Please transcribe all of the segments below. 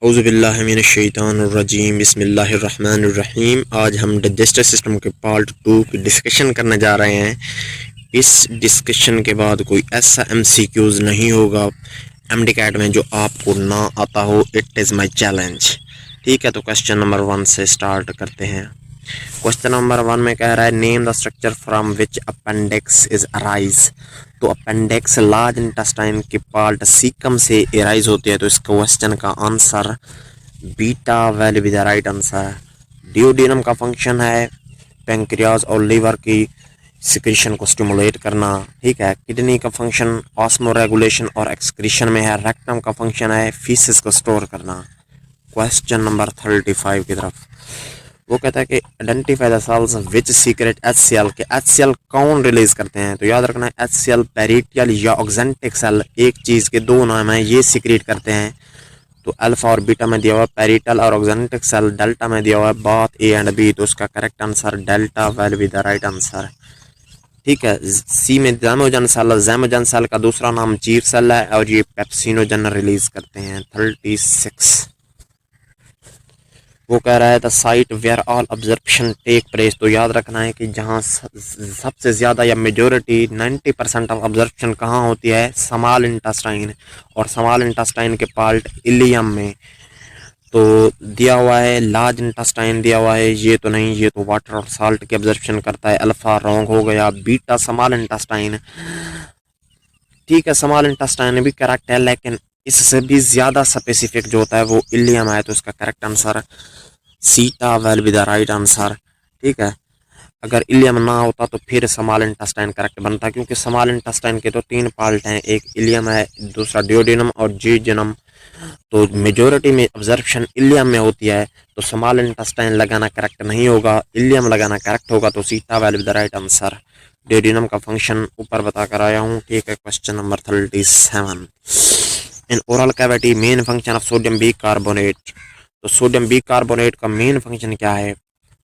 औज़ुबिल्लाहिमिनश्शैतानिर्रजीम बिस्मिल्लाहिर्रहमानिर्रहीम। आज हम डाइजेस्टिव सिस्टम के पार्ट 2 की डिस्कशन करने जा रहे हैं। इस डिस्कशन के बाद कोई ऐसा एमसीक्यूज नहीं होगा एमडीकैट में जो आपको ना आता हो। It is my challenge. ठीक है, तो क्वेश्चन नंबर 1 से स्टार्ट करते हैं। क्वेश्चन नंबर 1 में कह रहा है name the structure from which appendix is arise. तो अपेंडिक्स लार्ज इंटेस्टाइन के पार्ट सीकम से एराइज होती है। तो इस क्वेश्चन का answer beta will be the right answer. Duodenum का फंक्शन है पेंक्रियाज और लीवर की सिक्रीशन को स्टिमुलेट करना। ठीक है, किडनी का फंक्शन ऑस्मो रेगुलेशन और एक्सक्रीशन में है। रेक्टम का फंक्शन है फीसिस को स्टोर करना। क्वेश्चन नंबर 35 की तरफ वो कहता है कि identify the cells which secret HCL के एचसीएल कौन रिलीज करते हैं। तो याद रखना है एचसीएल पेरिटियल या ऑक्जेंटिक सेल एक चीज के दो नाम है, ये सीक्रेट करते हैं। तो अल्फा और बीटा में दिया हुआ पेरिटल और ऑक्जेंटिक सेल, डेल्टा में दिया हुआ है बात ए एंड बी। तो उसका correct answer delta will be the right answer. ठीक है, सी में जैमोजन सेल, जैमोजन सेल का दूसरा नाम चीफ सेल है और ये पेप्सिनोजन रिलीज करते हैं। 36 वो कह रहा है the site where all observation take place. तो याद रखना है कि जहाँ सबसे ज़्यादा या मेजोरिटी 90% ऑफ ऑब्जर्वेशन कहाँ होती है, स्मॉल इंटेस्टाइन। और स्मॉल इंटेस्टाइन के पार्ट इलियम में। तो दिया हुआ है लार्ज इंटेस्टाइन दिया हुआ है, ये तो नहीं, ये तो वाटर और साल्ट की ऑब्जर्वेशन करता है। अल्फा रॉन्ग हो गया। Beta small intestine. ठीक है, स्मॉल इंटेस्टाइन भी करेक्ट है, लेकिन इससे भी ज़्यादा स्पेसिफिक जो होता है वो इलियम है। तो इसका correct answer theta will be the right answer. ठीक है, अगर इलियम ना होता तो फिर स्मॉल इंटेस्टाइन करेक्ट बनता, क्योंकि स्मॉल इंटेस्टाइन के तो 3 पार्ट हैं, एक इलियम है, दूसरा डिओडिनम और जीजनम। तो मेजोरिटी में ऑब्जर्वेशन इलियम में होती है, तो स्मॉल इंटेस्टाइन लगाना करेक्ट नहीं होगा, इलियम लगाना करेक्ट होगा। तो theta will be the right answer. Duodenum का फंक्शन ऊपर बता कर आया हूँ। ठीक है, question number 37 in oral cavity main function of sodium bicarbonate. तो सोडियम बी कार्बोनेट का मेन फंक्शन क्या है।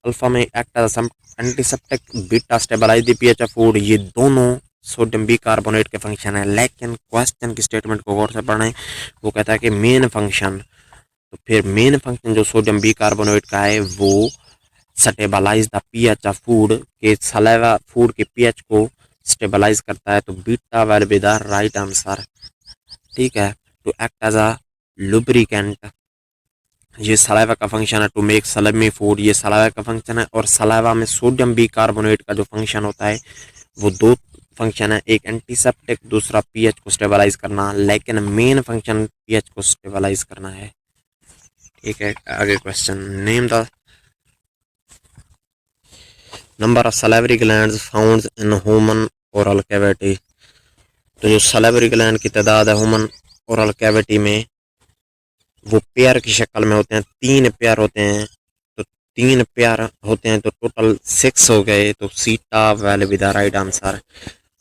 अल्फा में act as antiseptic, beta stabilise the pH of food. ये दोनों सोडियम बी कार्बोनेट के फंक्शन है, लेकिन क्वेश्चन की स्टेटमेंट को गौर से पढ़ें। वो कहता है कि मेन फंक्शन, तो फिर मेन फंक्शन जो सोडियम बी कार्बोनेट का है वो stabilise the pH of food के सलाइवा फूड के पीएच को स्टेबलाइज करता है। तो beta will be the right answer. ठीक है, to act as a lubricant, ये सलाइवा का फंक्शन है। टू मेक सलमी फूड, ये सलाइवा का फंक्शन है। और सलाइवा में सोडियम बी कार्बोनेट का जो फंक्शन होता है वो दो फंक्शन है, एक एंटीसेप्टिक, दूसरा पीएच को स्टेबलाइज करना, लेकिन मेन फंक्शन पीएच को स्टेबलाइज करना है। ठीक है, आगे question name the number of salivary glands found in human oral cavity. तो जो सलाइवरी ग्लैंड की तादाद है ह्यूमन ओरल कैविटी में वो पेयर की शक्ल में होते हैं, 3 पेयर होते हैं। तो 3 पेयर होते हैं तो टोटल 6 हो गए। तो theta will be the right answer.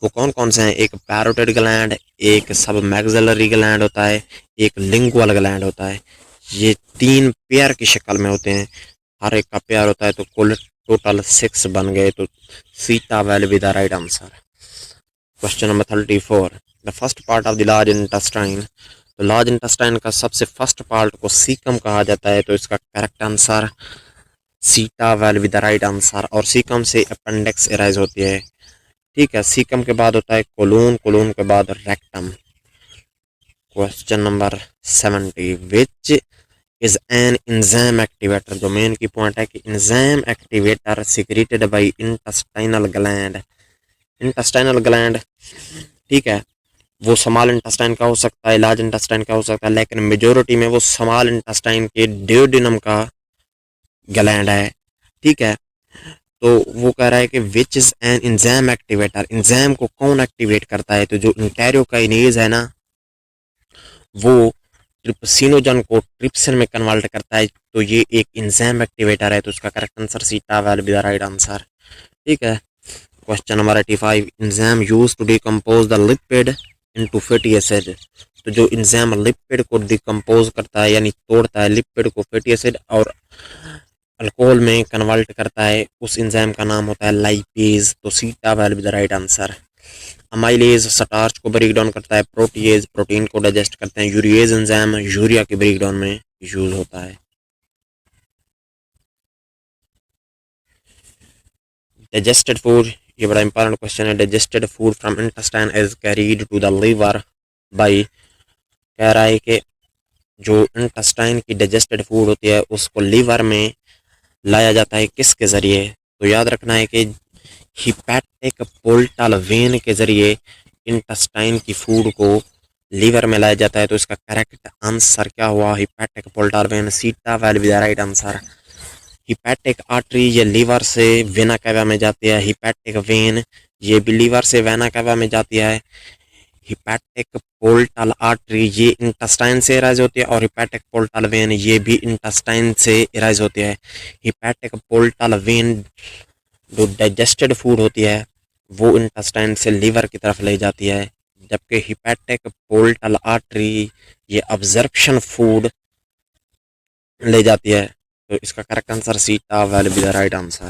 वो कौन कौन से हैं, एक पैरोटिड ग्लैंड, एक सब मैक्सिलरी ग्लैंड होता है, एक लिंगुअल ग्लैंड होता है। ये 3 पेयर की शक्ल में होते हैं, हर एक का पेयर होता है। तो कुल टोटल 6 बन गए। तो theta will be the right answer. Question number 34 the first part of the large intestine. तो लार्ज इंटेस्टाइन का सबसे फर्स्ट पार्ट को सीकम कहा जाता है। तो इसका correct answer theta will be the right answer. और सीकम से अपेंडिक्स एराइज होती है। ठीक है, सीकम के बाद होता है कोलून, कोलून के बाद rectum. Question number 70 which is an enzyme activator. जो मेन की पॉइंट है कि enzyme activator secreted by intestinal gland. Intestinal gland, ठीक है, वो स्मॉल इंटेस्टाइन का हो सकता है, लार्ज इंटेस्टाइन का हो सकता है, लेकिन मेजोरिटी में वो स्मॉल इंटेस्टाइन के डिओडिनम का ग्लैंड है। ठीक है, तो वो कह रहा है कि which is an enzyme activator, enzyme को कौन एक्टिवेट करता है। तो जो इंटेरोकाइनेज है ना, वो ट्रिप्सिनोजन को ट्रिप्सिन में कन्वर्ट करता है। तो ये एक इंजाइम एक्टिवेटर है। तो उसका correct answer theta will be the right answer. ठीक है, question number 85 enzyme use to decompose the lipid into fatty acid. तो जो इंजाइम लिपिड को डिकम्पोज करता है यानी तोड़ता है लिपिड को फैटी एसिड और अल्कोहल में कन्वर्ट करता है, उस एंजाइम का नाम होता है लाइपेज। तो theta will be the right answer. Amylase starch को ब्रेक डाउन करता है, प्रोटीएज प्रोटीन को डाइजेस्ट करते हैं, यूरिएज एंजाइम यूरिया के ब्रेक डाउन में यूज होता है। डाइजेस्टेड फूड, ये बड़ा इंपॉर्टेंट क्वेश्चन है। Digested food from intestine is carried to the liver by, कह रहा है कि जो इंटेस्टाइन की डाइजेस्टेड फूड होती है उसको लीवर में लाया जाता है किसके ज़रिए? तो याद रखना है कि हिपैटिक पोर्टल वेन के ज़रिए इंटेस्टाइन की फूड को लीवर में लाया जाता है। तो इसका करेक्ट आंसर क्या हुआ? Hepatic portal vein, theta will be the right answer. Hepatic artery ये लीवर से वेना कैवा में जाती है। हिपैटिक वेन ये भी लीवर से वेना कैवा में जाती है। हिपैटिक पोर्टल आर्टरी ये इंटेस्टाइन से इराइज होती है और हिपैटिक पोर्टल वेन ये भी इंटेस्टाइन से इराइज होती है। हिपैटिक पोर्टल वेन जो डाइजेस्टेड फूड होती है वो इंटेस्टाइन से लीवर की तरफ ले जाती है, जबकि हिपैटिक पोर्टल आर्टरी ये अब्जॉर्प्शन फूड ले जाती है। तो इसका करेक्ट आंसर सी टा will be the right answer.